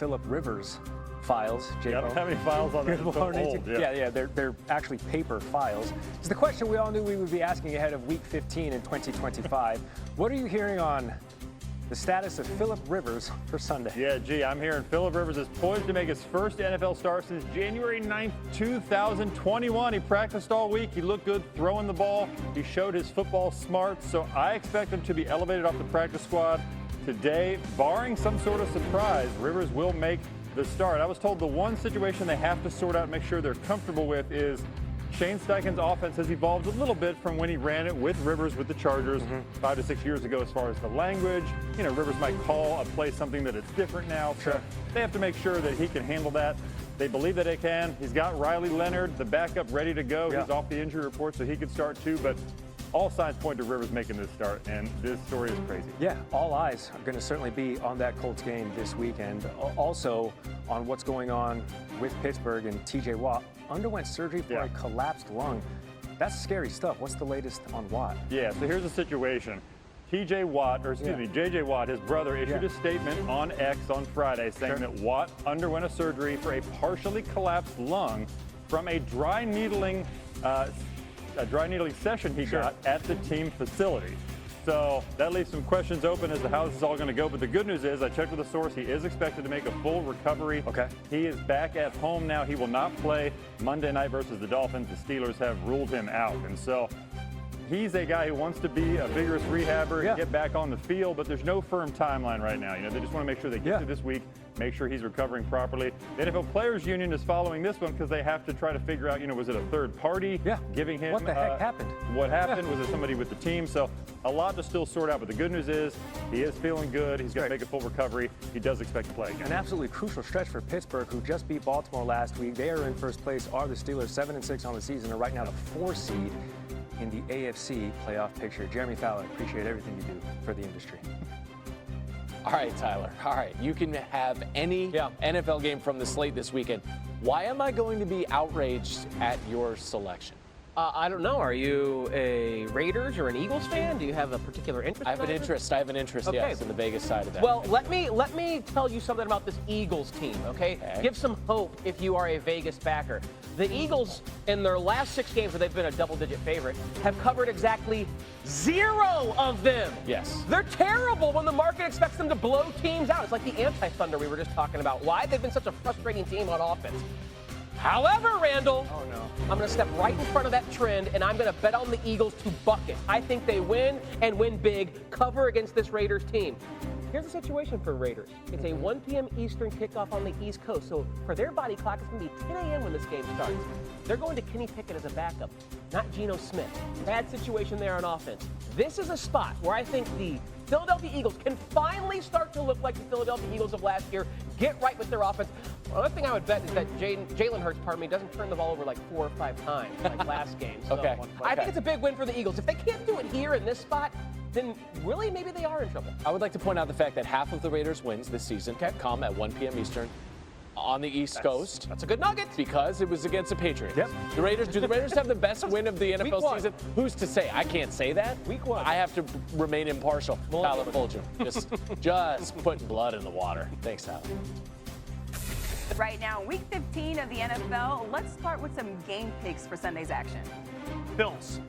Phillip Rivers files. I don't have any files on that. Good morning. Yeah, they're actually paper files. It's the question we all knew we would be asking ahead of Week 15 in 2025. What are you hearing on the status of Phillip Rivers for Sunday? Yeah, gee, I'm hearing Phillip Rivers is poised to make his first NFL start since January 9th, 2021. He practiced all week. He looked good throwing the ball. He showed his football smarts. So I expect him to be elevated off the practice squad today. Barring some sort of surprise, Rivers will make the start. I was told the one situation they have to sort out and make sure they're comfortable with is Shane Steichen's offense has evolved a little bit from when he ran it with Rivers with the Chargers 5 to 6 years ago as far as the language. You know, Rivers might call a play something that it's different now. So they have to make sure that he can handle that. They believe that they can. He's got Riley Leonard, the backup, ready to go. He's off the injury report, so he could start too. But all signs point to Rivers making this start, and this story is crazy. Yeah, all eyes are going to certainly be on that Colts game this weekend. Also on what's going on with Pittsburgh, and TJ Watt underwent surgery for a collapsed lung. That's scary stuff. What's the latest on Watt? Yeah, so here's the situation. JJ Watt, his brother, issued a statement on X on Friday saying that Watt underwent a surgery for a partially collapsed lung from a dry needling session he got at the team facility. So that leaves some questions open as to how this is all going to go. But the good news is, I checked with a source, he is expected to make a full recovery. He is back at home now. He will not play Monday night versus the Dolphins. The Steelers have ruled him out. And so he's a guy who wants to be a vigorous rehabber and get back on the field, but there's no firm timeline right now. You know, they just want to make sure they get through this week, make sure he's recovering properly. The NFL Players Union is following this one because they have to try to figure out, you know, was it a third party giving him? What the heck happened? What happened? Was it somebody with the team? So a lot to still sort out, but the good news is he is feeling good. He's going to make a full recovery. He does expect to play again. An absolutely crucial stretch for Pittsburgh, who just beat Baltimore last week. They are in first place, are the Steelers, 7-6 on the season, and right now the 4 seed in the AFC playoff picture. Jeremy Fowler, appreciate everything you do for the industry. All right, Tyler. All right, you can have any NFL game from the slate this weekend. Why am I going to be outraged at your selection? I don't know. Are you a Raiders or an Eagles fan? Do you have a particular interest? I have an interest, yes, in the Vegas side of that. Well, let me tell you something about this Eagles team, okay? Give some hope if you are a Vegas backer. The Eagles, in their last 6 games where they've been a double-digit favorite, have covered exactly 0 of them. Yes. They're terrible when the market expects them to blow teams out. It's like the anti-Thunder we were just talking about. Why? They've been such a frustrating team on offense. However, Randall, I'm going to step right in front of that trend, and I'm going to bet on the Eagles to bucket. I think they win and win big, cover against this Raiders team. Here's the situation for Raiders. It's a 1 p.m. Eastern kickoff on the East Coast, so for their body clock, it's going to be 10 a.m. when this game starts. They're going to Kenny Pickett as a backup, not Geno Smith. Bad situation there on offense. This is a spot where I think the Philadelphia Eagles can finally start to look like the Philadelphia Eagles of last year, get right with their offense. One thing I would bet is that Jalen Hurts, doesn't turn the ball over like 4 or 5 times like last game. So I think it's a big win for the Eagles. If they can't do it here in this spot, then really maybe they are in trouble. I would like to point out the fact that half of the Raiders' wins this season come at 1 p.m. Eastern on the East Coast. That's a good nugget. Because it was against the Patriots. Do the Raiders have the best win of the NFL season? Who's to say? I can't say that. Week 1. I have to remain impartial. Tyler Fulgham. Just putting blood in the water. Thanks, Tyler. Right now, Week 15 of the NFL. Let's start with some game picks for Sunday's action. Bills.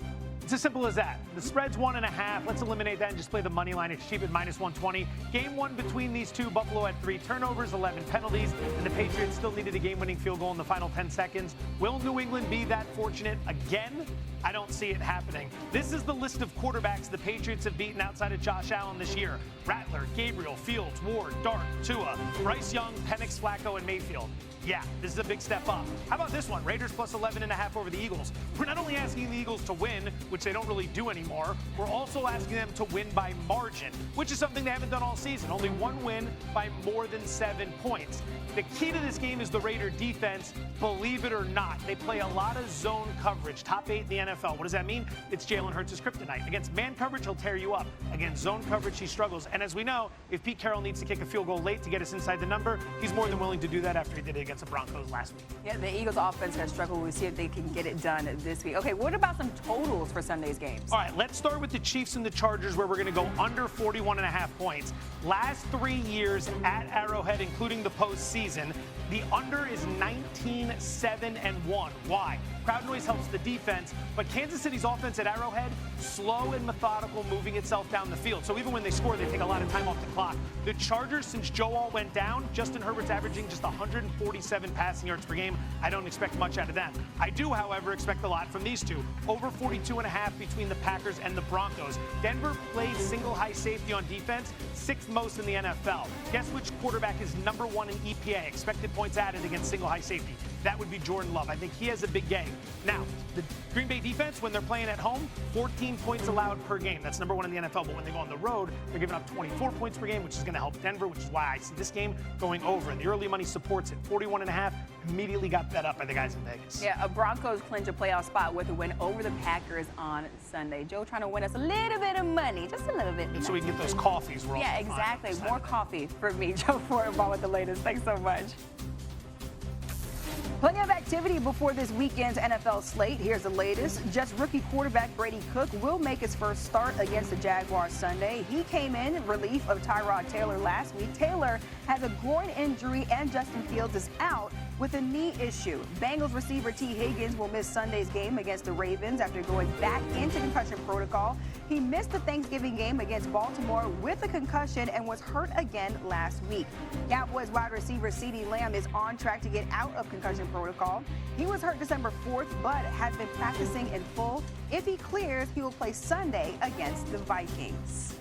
It's as simple as that. The spread's 1.5. Let's eliminate that and just play the money line. It's cheap at -120. Game 1 between these two. Buffalo had 3 turnovers, 11 penalties, and the Patriots still needed a game-winning field goal in the final 10 seconds. Will New England be that fortunate again? I don't see it happening. This is the list of quarterbacks the Patriots have beaten outside of Josh Allen this year. Rattler, Gabriel, Fields, Ward, Dart, Tua, Bryce Young, Penix, Flacco, and Mayfield. Yeah, this is a big step up. How about this one? Raiders plus 11.5 over the Eagles. We're not only asking the Eagles to win, which they don't really do anymore, we're also asking them to win by margin, which is something they haven't done all season. Only 1 win by more than 7 points. The key to this game is the Raider defense, believe it or not. They play a lot of zone coverage, top 8 in the NFL. What does that mean? It's Jalen Hurts' kryptonite. Against man coverage, he'll tear you up. Against zone coverage, he struggles. And as we know, if Pete Carroll needs to kick a field goal late to get us inside the number, he's more than willing to do that after he did it against the Broncos last week. Yeah, the Eagles offense has struggled. We'll see if they can get it done this week. Okay, what about some totals for Sunday's games. All right, let's start with the Chiefs and the Chargers, where we're going to go under 41.5 points. Last 3 years at Arrowhead, including the postseason, the under is 19-7-1. Why? Crowd noise helps the defense, but Kansas City's offense at Arrowhead, slow and methodical, moving itself down the field. So even when they score, they take a lot of time off the clock. The Chargers, since Joe Alt went down, Justin Herbert's averaging just 147 passing yards per game. I don't expect much out of them. I do, however, expect a lot from these two. Over 42.5 between the Packers and the Broncos. Denver plays single high safety on defense, 6th most in the NFL. Guess which quarterback is number 1 in EPA, expected points added against single high safety? That would be Jordan Love. I think he has a big game. Now, the Green Bay defense, when they're playing at home, 14 points allowed per game. That's number 1 in the NFL. But when they go on the road, they're giving up 24 points per game, which is going to help Denver, which is why I see this game going over. And the early money supports it. 41.5 immediately got bet up by the guys in Vegas. Yeah, Broncos clinch a playoff spot with a win over the Packers on Sunday. Joe trying to win us a little bit of money, just a little bit. And so we can get those coffees. Yeah, exactly. More coffee for me. Joe Fortenbaugh with the latest. Thanks so much. Plenty of activity before this weekend's NFL slate. Here's the latest. Jets rookie quarterback Brady Cook will make his first start against the Jaguars Sunday. He came in relief of Tyrod Taylor last week. Taylor has a groin injury and Justin Fields is out with a knee issue. Bengals receiver T. Higgins will miss Sunday's game against the Ravens after going back into concussion protocol. He missed the Thanksgiving game against Baltimore with a concussion and was hurt again last week. Cowboys wide receiver CeeDee Lamb is on track to get out of concussion protocol. He was hurt December 4th, but has been practicing in full. If he clears, he will play Sunday against the Vikings.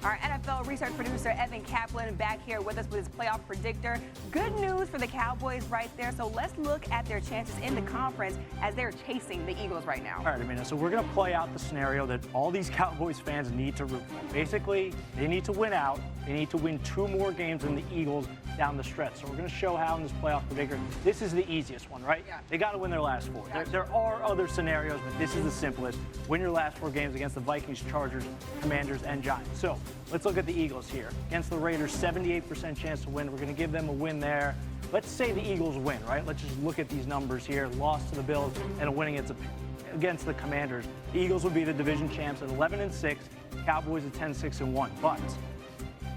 Our NFL research producer, Evan Kaplan, back here with us with his playoff predictor. Good news for the Cowboys right there. So let's look at their chances in the conference as they're chasing the Eagles right now. All right, Amina, so we're going to play out the scenario that all these Cowboys fans need to root for. Basically, they need to win out. They need to win 2 more games than the Eagles down the stretch. So we're going to show how in this playoff predictor. This is the easiest one, right? Yeah. They got to win their last 4. There are other scenarios, but this is the simplest. Win your last 4 games against the Vikings, Chargers, Commanders, and Giants. So let's look at the Eagles here. Against the Raiders, 78% chance to win. We're going to give them a win there. Let's say the Eagles win, right? Let's just look at these numbers here. Loss to the Bills and a win against the Commanders. The Eagles would be the division champs at 11-6. Cowboys at 10-6-1. But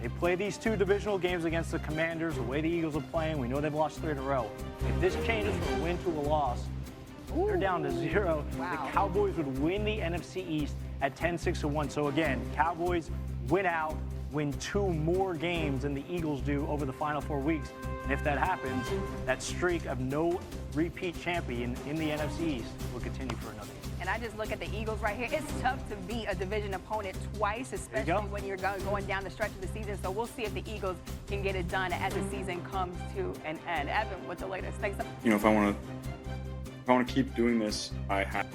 they play these 2 divisional games against the Commanders. The way the Eagles are playing, we know they've lost 3 in a row. If this changes from a win to a loss, they're down to 0. Wow. The Cowboys would win the NFC East at 10-6-1. So again, Cowboys win out, win 2 more games than the Eagles do over the final 4 weeks. And if that happens, that streak of no repeat champion in the NFC East will continue for another year. And I just look at the Eagles right here. It's tough to beat a division opponent twice, especially when you're going down the stretch of the season. So we'll see if the Eagles can get it done as the season comes to an end. Evan, what's the latest? Thanks. You know, if I want to keep doing this, I have